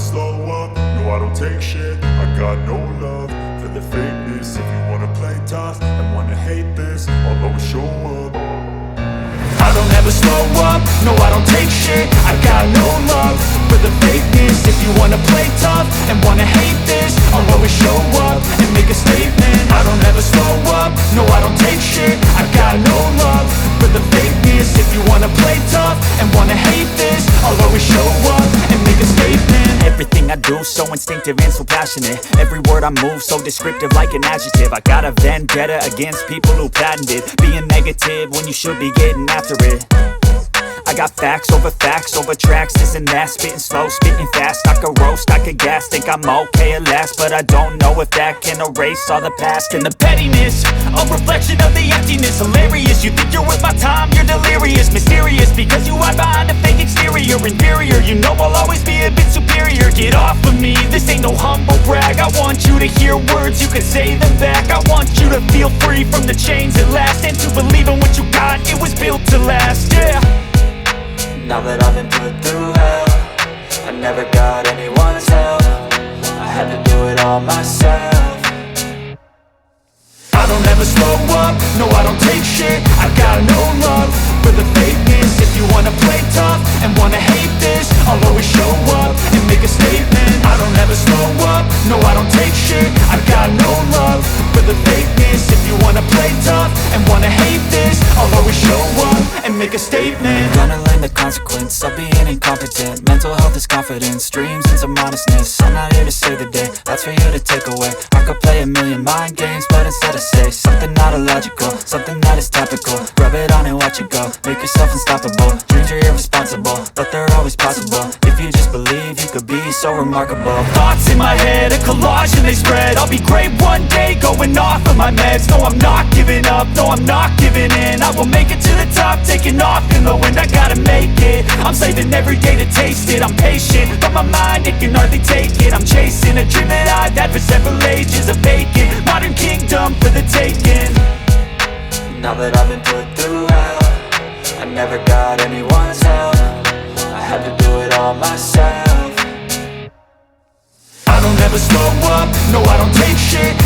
slow up, no I don't take shit. I got no love for the fakeness. If you wanna play tough and wanna hate this, I'll always show up. I don't ever slow up, no I don't take shit. I got no love for the fakeness. If you wanna play tough and wanna hate this, I'll always show up and make a statement. I don't ever slow up, no I don't take shit. I got no love for the fakeness. If you wanna play tough and wanna hate this, I'll always show up and make a statement. Everything I do so instinctive and so passionate. Every word I move so descriptive like an adjective. I got a vendetta against people who patented being negative when you should be getting after it. I got facts over tracks, this and that. Spitting slow, spitting fast, I could roast, I could gas. Think I'm okay at last, but I don't know if that can erase all the past. And the pettiness, a reflection of the emptiness. Hilarious, you think you're worth my time, you're delirious. Mysterious, because you hide behind a fake exterior. Inferior, you know I'll always be a bit superior. Get off of me, this ain't no humble brag. I want you to hear words, you can say them back. I want you to feel free from the chains at last, and to believe in what you got, it was built to last, yeah. Now that I've been put through hell, I never got anyone's help. I had to do it all myself. I don't ever slow up, no I don't take shit. I got no love for the fakeness. If you wanna play tough and wanna hate this, I'll always show up and make a statement. I don't ever slow up, no I don't take shit. I got no love for the fakeness. If you wanna play tough and wanna hate this, I'll always show up and make a statement. Gonna learn the consequence of being incompetent. Mental health is confidence, dreams and some honestness. I'm not here to save the day, that's for you to take away. I could play a million mind games, but instead I say something not illogical, something that is topical. Rub it on and watch it go, make yourself unstoppable. Dreams are irresponsible, but they're always possible. If you just believe, you could be so remarkable. Thoughts in my head, a collage and they spread. I'll be great one day, going off of my meds. No, I'm not giving up, no, I'm not giving in. I will make it to the top, taking off in the wind. I gotta make it, I'm saving every day to taste it. I'm patient, but my mind, it can hardly take it. I'm chasing a dream that I've had for several ages. A vacant, modern kingdom for the taking. Now that I've been put through hell, I never got anyone's help. I had to do it all myself. I don't ever slow up, no I don't take shit.